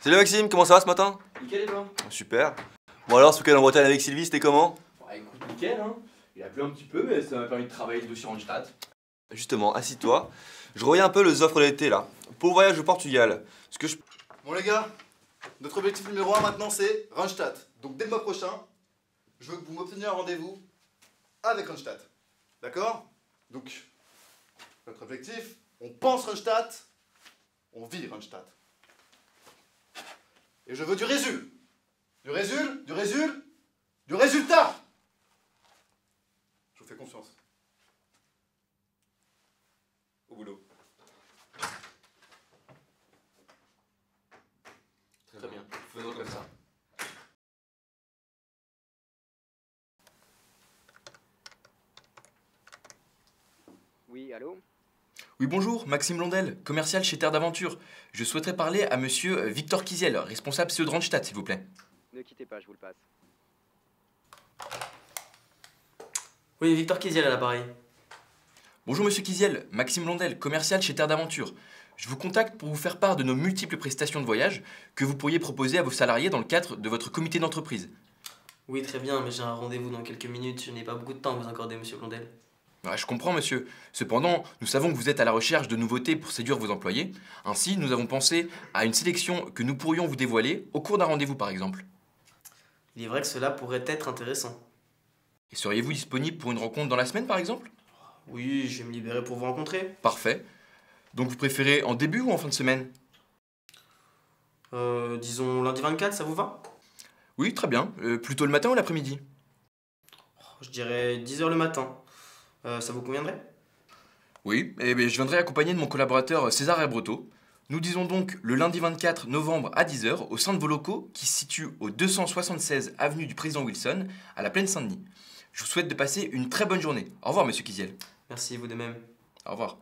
Salut Maxime, comment ça va ce matin? Nickel et toi? Super. Bon alors, ce week-end en Bretagne avec Sylvie, c'était comment? Bah écoute, nickel hein. Il a plu un petit peu, mais ça m'a permis de travailler le dossier Randstad. Justement, assis-toi. Je reviens un peu les offres d'été là. Pour le voyage au Portugal. Ce que je... Bon les gars, notre objectif numéro 1 maintenant c'est Randstad. Donc dès le mois prochain, je veux que vous m'obteniez un rendez-vous avec Randstad. D'accord? Donc, notre objectif, on pense Randstad, on vit Randstad. Et je veux du résul. Du résultat. Je vous fais confiance. Au boulot. Très bien. Faisons comme ça. Oui, allô? Oui, bonjour, Maxime Blondel, commercial chez Terre d'Aventure. Je souhaiterais parler à monsieur Victor Kiziel, responsable CEO de Randstad, s'il vous plaît. Ne quittez pas, je vous le passe. Oui, Victor Kiziel à l'appareil. Bonjour monsieur Kiziel, Maxime Blondel, commercial chez Terre d'Aventure. Je vous contacte pour vous faire part de nos multiples prestations de voyage que vous pourriez proposer à vos salariés dans le cadre de votre comité d'entreprise. Oui, très bien, mais j'ai un rendez-vous dans quelques minutes. Je n'ai pas beaucoup de temps à vous accorder, monsieur Blondel. Ouais, je comprends monsieur. Cependant, nous savons que vous êtes à la recherche de nouveautés pour séduire vos employés. Ainsi, nous avons pensé à une sélection que nous pourrions vous dévoiler au cours d'un rendez-vous par exemple. Il est vrai que cela pourrait être intéressant. Et seriez-vous disponible pour une rencontre dans la semaine par exemple? Oui, je vais me libérer pour vous rencontrer. Parfait. Donc vous préférez en début ou en fin de semaine? Disons lundi 24, ça vous va? Oui, très bien. Plutôt le matin ou l'après-midi? Je dirais 10h le matin. Ça vous conviendrait? Oui, et bien, je viendrai accompagné de mon collaborateur César Herbretot. Nous disons donc le lundi 24 novembre à 10h au sein de vos locaux qui se situent au 276 avenue du Président Wilson à la Plaine Saint-Denis. Je vous souhaite de passer une très bonne journée. Au revoir, monsieur Kiziel. Merci, vous de même. Au revoir.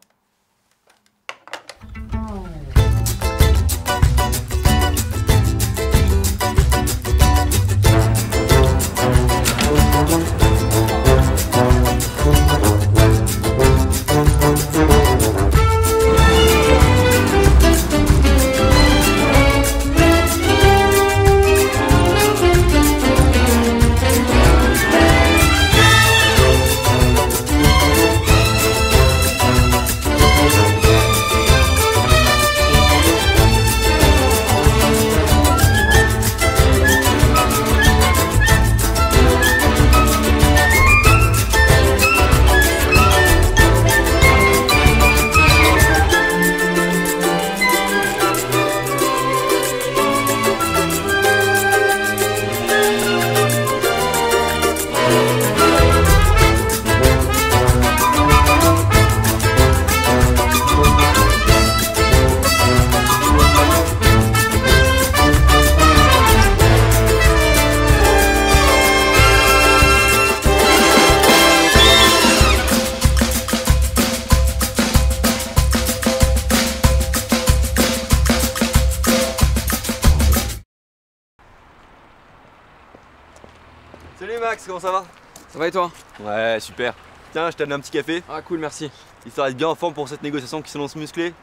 Salut Max, comment ça va? Ça va et toi? Ouais, super. Tiens, je t'ai amené un petit café, Ah cool, merci. histoire d'être bien en forme pour cette négociation qui s'annonce musclée.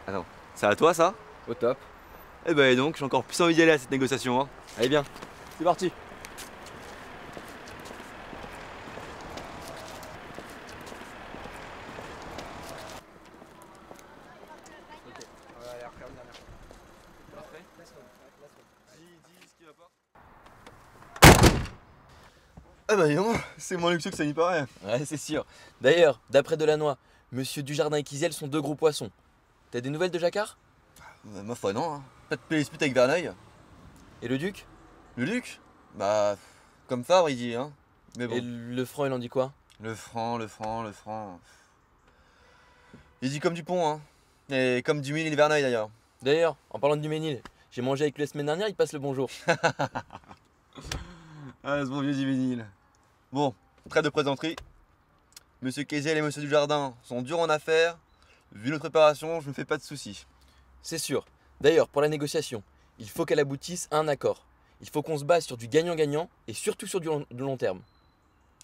Attends, c'est à toi ça? Au top. Eh ben donc, j'ai encore plus envie d'y aller à cette négociation. Hein. Allez bien, c'est parti. Ah bah non, c'est moins luxueux que ça n'y paraît. Ouais, c'est sûr. D'ailleurs, d'après Delannoy, Monsieur Dujardin et Kiziel sont deux gros poissons. T'as des nouvelles de Jacquard? Ma foi non, hein. Pas de dispute avec Verneuil. Et le Duc? Le Duc? Bah, comme Fabre il dit, hein. Mais bon. Et le franc, il en dit quoi? Le franc. Il dit comme du pont, hein. Et comme du Ménil Verneuil d'ailleurs. D'ailleurs, en parlant du Ménil, j'ai mangé avec lui la semaine dernière, il passe le bonjour. Ah, ce bon vieux Ménil. Bon, trêve de plaisanterie. Monsieur Kiziel et Monsieur Dujardin sont durs en affaires. Vu notre préparation, je me fais pas de soucis. C'est sûr. D'ailleurs, pour la négociation, il faut qu'elle aboutisse à un accord. Il faut qu'on se base sur du gagnant-gagnant et surtout sur du long terme.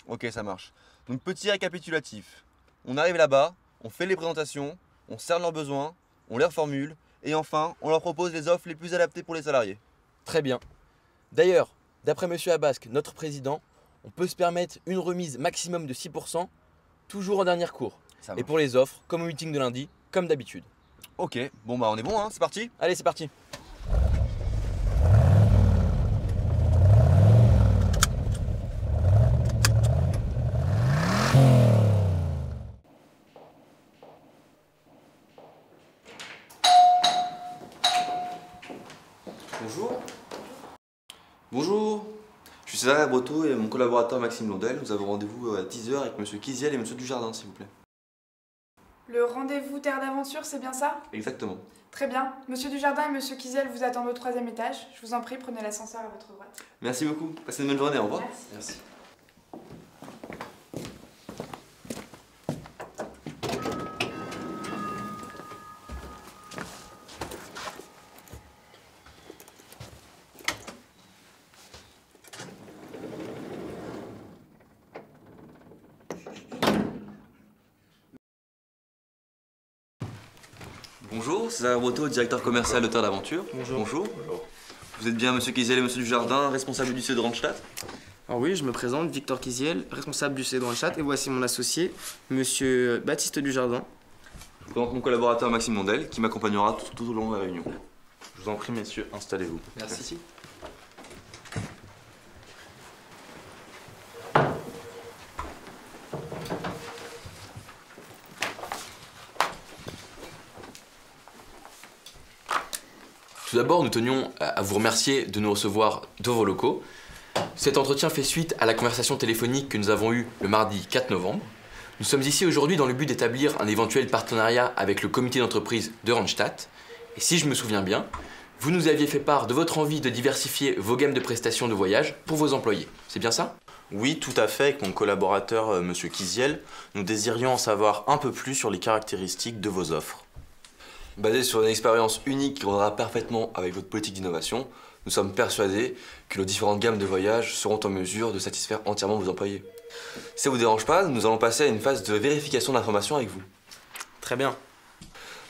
Ok, ça marche. Donc petit récapitulatif. On arrive là-bas, on fait les présentations, on cerne leurs besoins, on les reformule Et enfin, on leur propose les offres les plus adaptées pour les salariés. Très bien. D'ailleurs, d'après Monsieur Abasque, notre président, on peut se permettre une remise maximum de 6%, toujours en dernier recours. Ça Et pour les offres, comme au meeting de lundi, comme d'habitude. Ok, bon bah on est bon, hein, c'est parti. Allez, c'est parti. Bonjour. Bonjour. Je suis César Bretot et mon collaborateur Maxime Londel. Nous avons rendez-vous à 10h avec Monsieur Kiziel et Monsieur Dujardin, s'il vous plaît. Le rendez-vous Terre d'Aventure, c'est bien ça? Exactement. Très bien. Monsieur Dujardin et Monsieur Kiziel vous attendent au 3e étage. Je vous en prie, prenez l'ascenseur à votre droite. Merci beaucoup. Passez une bonne journée, au revoir. Merci. Bonjour, César Bretot, directeur commercial de Terre d'Aventure. Bonjour. Vous êtes bien Monsieur Kiziel et Monsieur Dujardin, responsable du CE de Randstad? Alors oui, je me présente, Victor Kiziel, responsable du CE Randstad, et voici mon associé, Monsieur Baptiste Dujardin. Je vous présente mon collaborateur Maxime Londel qui m'accompagnera tout au long de la réunion. Je vous en prie, messieurs, installez-vous. Merci. Tout d'abord, nous tenions à vous remercier de nous recevoir dans vos locaux. Cet entretien fait suite à la conversation téléphonique que nous avons eue le mardi 4 novembre. Nous sommes ici aujourd'hui dans le but d'établir un éventuel partenariat avec le comité d'entreprise de Randstad. Et si je me souviens bien, vous nous aviez fait part de votre envie de diversifier vos gammes de prestations de voyage pour vos employés. C'est bien ça ? Oui, tout à fait. Avec mon collaborateur, Monsieur Kiziel, nous désirions en savoir un peu plus sur les caractéristiques de vos offres. Basé sur une expérience unique qui rendra parfaitement avec votre politique d'innovation, nous sommes persuadés que nos différentes gammes de voyages seront en mesure de satisfaire entièrement vos employés. Si ça vous dérange pas, nous allons passer à une phase de vérification d'informations avec vous. Très bien.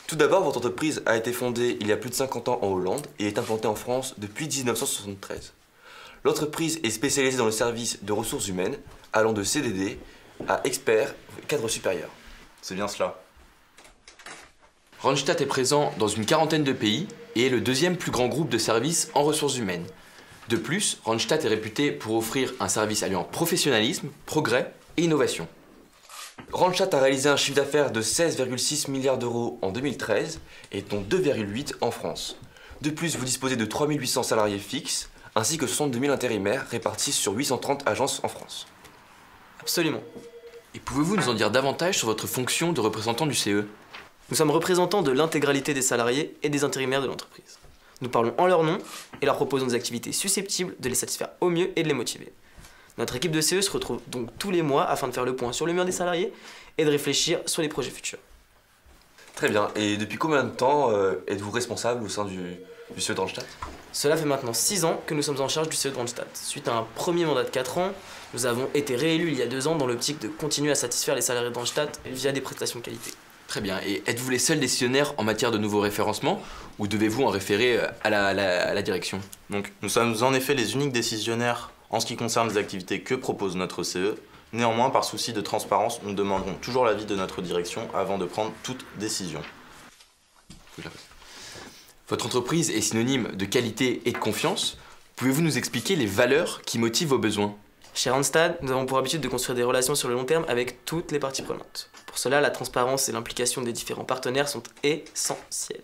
Tout d'abord, votre entreprise a été fondée il y a plus de 50 ans en Hollande et est implantée en France depuis 1973. L'entreprise est spécialisée dans le service de ressources humaines, allant de CDD à expert cadre supérieur. C'est bien cela. Randstad est présent dans une quarantaine de pays et est le deuxième plus grand groupe de services en ressources humaines. De plus, Randstad est réputé pour offrir un service alliant professionnalisme, progrès et innovation. Randstad a réalisé un chiffre d'affaires de 16,6 milliards d'euros en 2013 et dont 2,8 en France. De plus, vous disposez de 3800 salariés fixes ainsi que 62 000 intérimaires répartis sur 830 agences en France. Absolument. Et pouvez-vous nous en dire davantage sur votre fonction de représentant du CE ? Nous sommes représentants de l'intégralité des salariés et des intérimaires de l'entreprise. Nous parlons en leur nom et leur proposons des activités susceptibles de les satisfaire au mieux et de les motiver. Notre équipe de CE se retrouve donc tous les mois afin de faire le point sur l'humeur des salariés et de réfléchir sur les projets futurs. Très bien. Et depuis combien de temps êtes-vous responsable au sein du CE de Randstad ? Cela fait maintenant 6 ans que nous sommes en charge du CE de Randstad. Suite à un premier mandat de 4 ans, nous avons été réélus il y a 2 ans dans l'optique de continuer à satisfaire les salariés de Randstad via des prestations de qualité. Très bien. Et êtes-vous les seuls décisionnaires en matière de nouveaux référencements ou devez-vous en référer à la direction ? Donc, nous sommes en effet les uniques décisionnaires en ce qui concerne les activités que propose notre CE. Néanmoins, par souci de transparence, nous demanderons toujours l'avis de notre direction avant de prendre toute décision. Votre entreprise est synonyme de qualité et de confiance. Pouvez-vous nous expliquer les valeurs qui motivent vos besoins ? Chez Randstad, nous avons pour habitude de construire des relations sur le long terme avec toutes les parties prenantes. Pour cela, la transparence et l'implication des différents partenaires sont essentielles.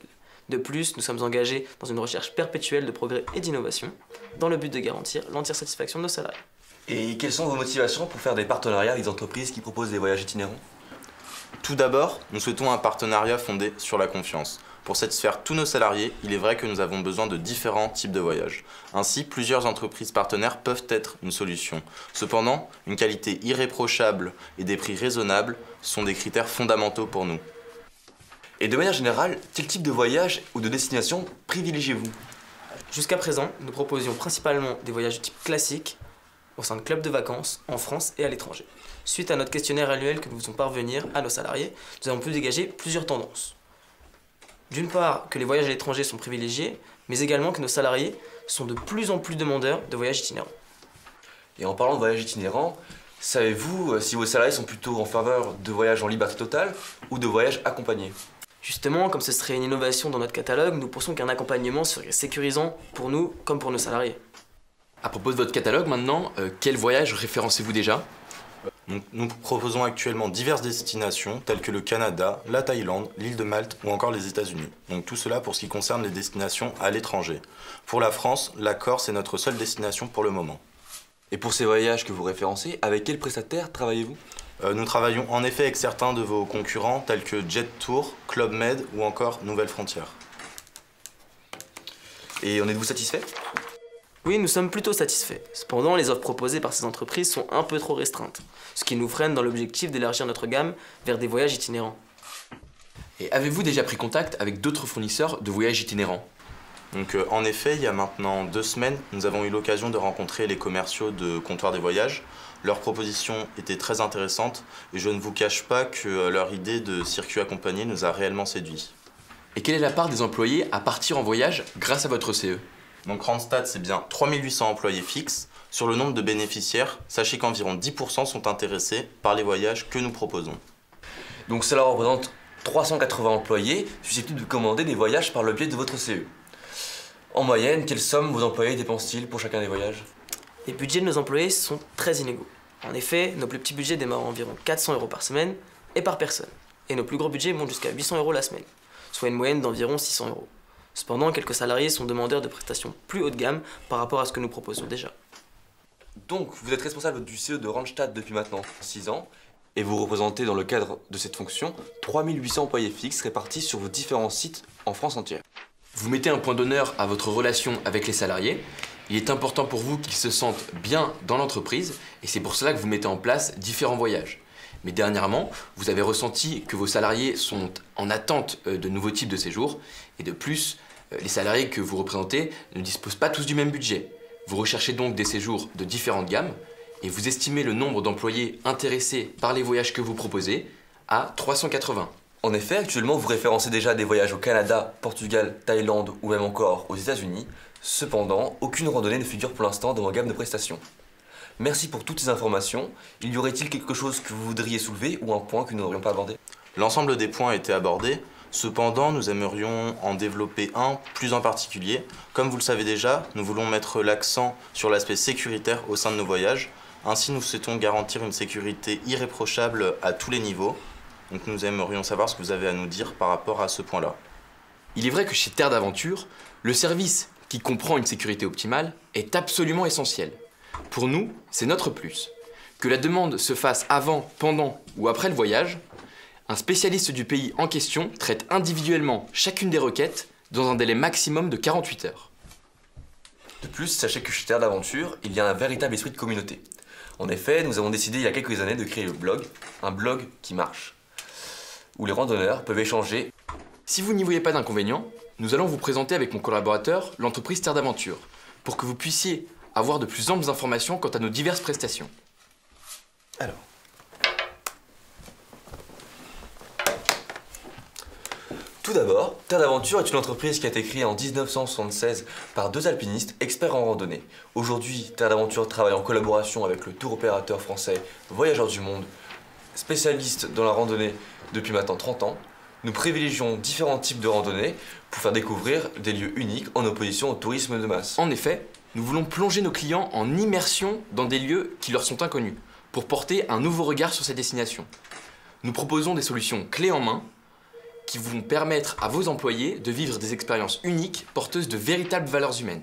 De plus, nous sommes engagés dans une recherche perpétuelle de progrès et d'innovation, dans le but de garantir l'entière satisfaction de nos salariés. Et quelles sont vos motivations pour faire des partenariats avec des entreprises qui proposent des voyages itinérants ? Tout d'abord, nous souhaitons un partenariat fondé sur la confiance. Pour satisfaire tous nos salariés, il est vrai que nous avons besoin de différents types de voyages. Ainsi, plusieurs entreprises partenaires peuvent être une solution. Cependant, une qualité irréprochable et des prix raisonnables sont des critères fondamentaux pour nous. Et de manière générale, quel type de voyage ou de destination privilégiez-vous ? Jusqu'à présent, nous proposions principalement des voyages de type classique au sein de clubs de vacances en France et à l'étranger. Suite à notre questionnaire annuel que nous faisons parvenir à nos salariés, nous avons pu dégager plusieurs tendances. D'une part, que les voyages à l'étranger sont privilégiés, mais également que nos salariés sont de plus en plus demandeurs de voyages itinérants. Et en parlant de voyages itinérants, savez-vous si vos salariés sont plutôt en faveur de voyages en liberté totale ou de voyages accompagnés? Justement, comme ce serait une innovation dans notre catalogue, nous pensons qu'un accompagnement serait sécurisant pour nous comme pour nos salariés. À propos de votre catalogue maintenant, quel voyage référencez-vous déjà? Nous proposons actuellement diverses destinations telles que le Canada, la Thaïlande, l'île de Malte ou encore les États-Unis. Donc tout cela pour ce qui concerne les destinations à l'étranger. Pour la France, la Corse est notre seule destination pour le moment. Et pour ces voyages que vous référencez, avec quel prestataire travaillez-vous? Nous travaillons en effet avec certains de vos concurrents tels que Jet Tour, Club Med ou encore Nouvelles Frontières. Et en êtes-vous satisfait? Oui, nous sommes plutôt satisfaits. Cependant, les offres proposées par ces entreprises sont un peu trop restreintes, ce qui nous freine dans l'objectif d'élargir notre gamme vers des voyages itinérants. Et avez-vous déjà pris contact avec d'autres fournisseurs de voyages itinérants? Donc en effet, il y a maintenant 2 semaines, nous avons eu l'occasion de rencontrer les commerciaux de Comptoir des Voyages. Leurs propositions étaient très intéressantes et je ne vous cache pas que leur idée de circuit accompagné nous a réellement séduits. Et quelle est la part des employés à partir en voyage grâce à votre CE? Donc Randstad, c'est bien 3800 employés fixes. Sur le nombre de bénéficiaires, sachez qu'environ 10% sont intéressés par les voyages que nous proposons. Donc cela représente 380 employés susceptibles de commander des voyages par le biais de votre CE. En moyenne, quelle somme vos employés dépensent-ils pour chacun des voyages? Les budgets de nos employés sont très inégaux. En effet, nos plus petits budgets démarrent à environ 400 € par semaine et par personne. Et nos plus gros budgets montent jusqu'à 800 € la semaine, soit une moyenne d'environ 600 €. Cependant, quelques salariés sont demandeurs de prestations plus haut de gamme par rapport à ce que nous proposons déjà. Donc, vous êtes responsable du CE de Randstad depuis maintenant 6 ans et vous représentez dans le cadre de cette fonction 3800 employés fixes répartis sur vos différents sites en France entière. Vous mettez un point d'honneur à votre relation avec les salariés. Il est important pour vous qu'ils se sentent bien dans l'entreprise et c'est pour cela que vous mettez en place différents voyages. Mais dernièrement, vous avez ressenti que vos salariés sont en attente de nouveaux types de séjours et de plus, les salariés que vous représentez ne disposent pas tous du même budget. Vous recherchez donc des séjours de différentes gammes et vous estimez le nombre d'employés intéressés par les voyages que vous proposez à 380. En effet, actuellement, vous référencez déjà des voyages au Canada, Portugal, Thaïlande ou même encore aux États-Unis. Cependant, aucune randonnée ne figure pour l'instant dans vos gammes de prestations. Merci pour toutes ces informations. Il y aurait-il quelque chose que vous voudriez soulever ou un point que nous n'aurions pas abordé? L'ensemble des points a été abordé. Cependant, nous aimerions en développer un plus en particulier. Comme vous le savez déjà, nous voulons mettre l'accent sur l'aspect sécuritaire au sein de nos voyages. Ainsi, nous souhaitons garantir une sécurité irréprochable à tous les niveaux. Donc nous aimerions savoir ce que vous avez à nous dire par rapport à ce point-là. Il est vrai que chez Terre d'Aventure, le service qui comprend une sécurité optimale est absolument essentiel. Pour nous, c'est notre plus. Que la demande se fasse avant, pendant ou après le voyage, un spécialiste du pays en question traite individuellement chacune des requêtes dans un délai maximum de 48 heures. De plus, sachez que chez Terre d'Aventure, il y a un véritable esprit de communauté. En effet, nous avons décidé il y a quelques années de créer le blog, un blog qui marche, où les randonneurs peuvent échanger. Si vous n'y voyez pas d'inconvénient, nous allons vous présenter avec mon collaborateur l'entreprise Terre d'Aventure, pour que vous puissiez avoir de plus amples informations quant à nos diverses prestations. Alors. Tout d'abord, Terre d'Aventure est une entreprise qui a été créée en 1976 par 2 alpinistes experts en randonnée. Aujourd'hui, Terre d'Aventure travaille en collaboration avec le tour opérateur français Voyageurs du Monde, spécialiste dans la randonnée depuis maintenant 30 ans. Nous privilégions différents types de randonnées pour faire découvrir des lieux uniques en opposition au tourisme de masse. En effet, nous voulons plonger nos clients en immersion dans des lieux qui leur sont inconnus, pour porter un nouveau regard sur ces destinations. Nous proposons des solutions clés en main qui vont permettre à vos employés de vivre des expériences uniques porteuses de véritables valeurs humaines.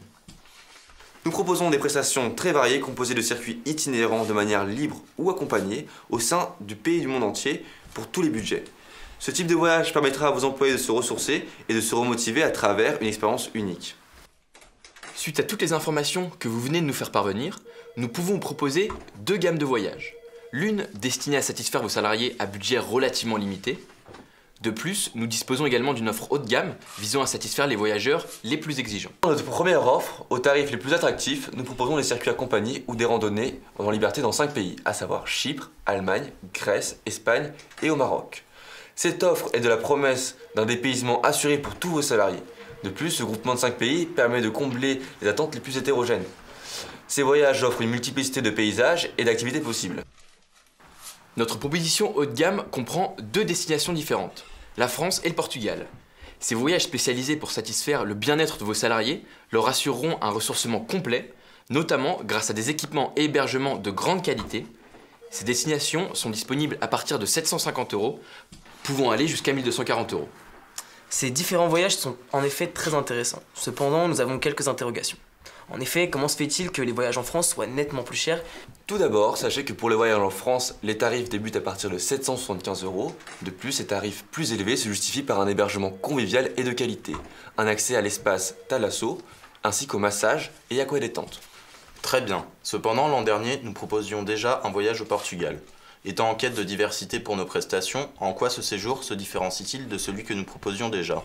Nous proposons des prestations très variées composées de circuits itinérants de manière libre ou accompagnée au sein du pays et du monde entier pour tous les budgets. Ce type de voyage permettra à vos employés de se ressourcer et de se remotiver à travers une expérience unique. Suite à toutes les informations que vous venez de nous faire parvenir, nous pouvons vous proposer 2 gammes de voyages. L'une destinée à satisfaire vos salariés à budget relativement limité. De plus, nous disposons également d'une offre haut de gamme visant à satisfaire les voyageurs les plus exigeants. Dans notre première offre, aux tarifs les plus attractifs, nous proposons des circuits accompagnés ou des randonnées en liberté dans 5 pays, à savoir Chypre, Allemagne, Grèce, Espagne et au Maroc. Cette offre est de la promesse d'un dépaysement assuré pour tous vos salariés. De plus, ce groupement de 5 pays permet de combler les attentes les plus hétérogènes. Ces voyages offrent une multiplicité de paysages et d'activités possibles. Notre proposition haut de gamme comprend 2 destinations différentes, la France et le Portugal. Ces voyages spécialisés pour satisfaire le bien-être de vos salariés leur assureront un ressourcement complet, notamment grâce à des équipements et hébergements de grande qualité. Ces destinations sont disponibles à partir de 750 €, pouvant aller jusqu'à 1240 €. Ces différents voyages sont en effet très intéressants. Cependant, nous avons quelques interrogations. En effet, comment se fait-il que les voyages en France soient nettement plus chers? Tout d'abord, sachez que pour les voyages en France, les tarifs débutent à partir de 775 €. De plus, ces tarifs plus élevés se justifient par un hébergement convivial et de qualité, un accès à l'espace Thalasso, ainsi qu'au massage et aquadétente. Très bien. Cependant, l'an dernier, nous proposions déjà un voyage au Portugal. Étant en quête de diversité pour nos prestations, en quoi ce séjour se différencie-t-il de celui que nous proposions déjà?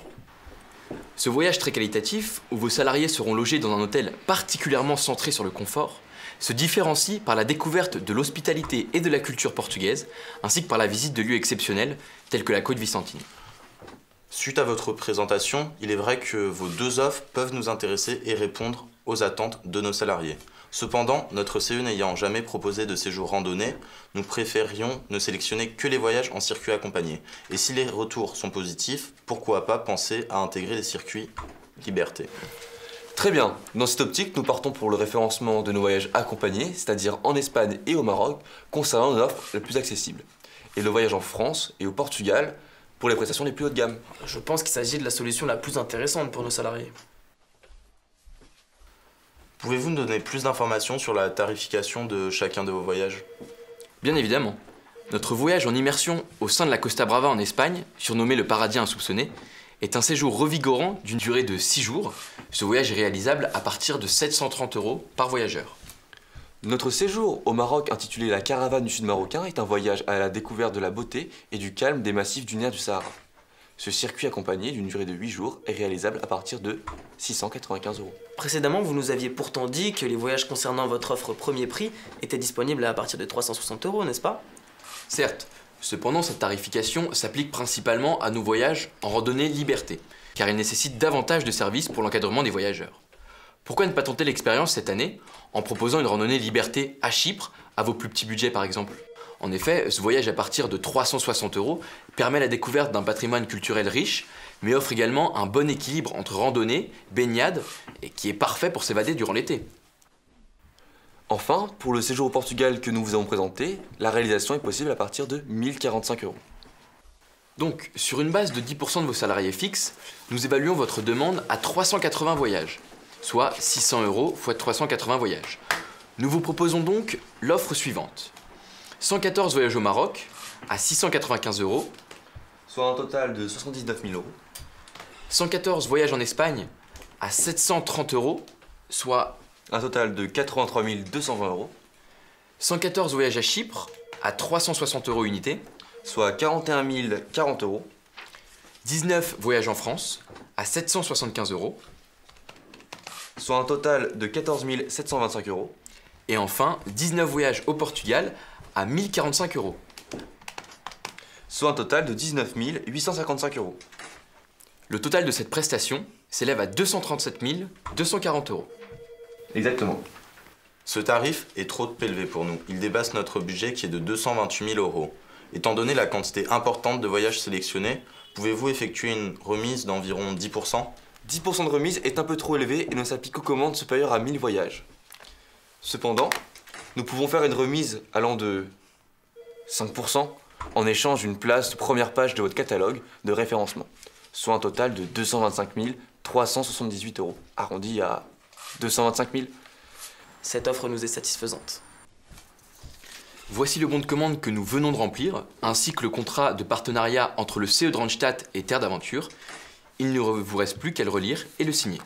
Ce voyage très qualitatif, où vos salariés seront logés dans un hôtel particulièrement centré sur le confort, se différencie par la découverte de l'hospitalité et de la culture portugaise, ainsi que par la visite de lieux exceptionnels tels que la Côte Vicentine. Suite à votre présentation, il est vrai que vos 2 offres peuvent nous intéresser et répondre aux attentes de nos salariés. Cependant, notre CE n'ayant jamais proposé de séjour randonnée, nous préférions ne sélectionner que les voyages en circuit accompagné. Et si les retours sont positifs, pourquoi pas penser à intégrer les circuits liberté? Très bien, dans cette optique, nous partons pour le référencement de nos voyages accompagnés, c'est-à-dire en Espagne et au Maroc, concernant nos offres les plus accessibles. Et le voyage en France et au Portugal pour les prestations les plus haut de gamme. Je pense qu'il s'agit de la solution la plus intéressante pour nos salariés. Pouvez-vous nous donner plus d'informations sur la tarification de chacun de vos voyages? Bien évidemment. Notre voyage en immersion au sein de la Costa Brava en Espagne, surnommé le paradis insoupçonné, est un séjour revigorant d'une durée de 6 jours. Ce voyage est réalisable à partir de 730 € par voyageur. Notre séjour au Maroc intitulé La Caravane du Sud marocain est un voyage à la découverte de la beauté et du calme des massifs dunaires du Sahara. Ce circuit accompagné d'une durée de 8 jours est réalisable à partir de 695 €. Précédemment, vous nous aviez pourtant dit que les voyages concernant votre offre premier prix étaient disponibles à partir de 360 €, n'est-ce pas? Certes, cependant cette tarification s'applique principalement à nos voyages en randonnée liberté, car il nécessite davantage de services pour l'encadrement des voyageurs. Pourquoi ne pas tenter l'expérience cette année en proposant une randonnée liberté à Chypre à vos plus petits budgets par exemple? En effet, ce voyage à partir de 360 € permet la découverte d'un patrimoine culturel riche, mais offre également un bon équilibre entre randonnée, baignade, et qui est parfait pour s'évader durant l'été. Enfin, pour le séjour au Portugal que nous vous avons présenté, la réalisation est possible à partir de 1045 €. Donc, sur une base de 10% de vos salariés fixes, nous évaluons votre demande à 380 voyages, soit 600 € x 380 voyages. Nous vous proposons donc l'offre suivante. 114 voyages au Maroc à 695 €, Soit un total de 79 000 €. 114 voyages en Espagne à 730 €, soit Un total de 83 220 €. 114 voyages à Chypre à 360 € unité, Soit 41 040 €. 19 voyages en France à 775 €, Soit un total de 14 725 €. et enfin 19 voyages au Portugal à 1045 €. Soit un total de 19 855 €. Le total de cette prestation s'élève à 237 240 €. Exactement. Ce tarif est trop élevé pour nous. Il dépasse notre budget qui est de 228 000 €. Étant donné la quantité importante de voyages sélectionnés, pouvez-vous effectuer une remise d'environ 10%? 10% de remise est un peu trop élevé et ne s'applique qu'aux commandes supérieures à 1000 voyages. Cependant, nous pouvons faire une remise allant de 5% en échange d'une place de première page de votre catalogue de référencement, soit un total de 225 378 €, arrondi à 225 000. Cette offre nous est satisfaisante. Voici le bon de commande que nous venons de remplir, ainsi que le contrat de partenariat entre le CE de Randstad et Terre d'Aventure. Il ne vous reste plus qu'à le relire et le signer.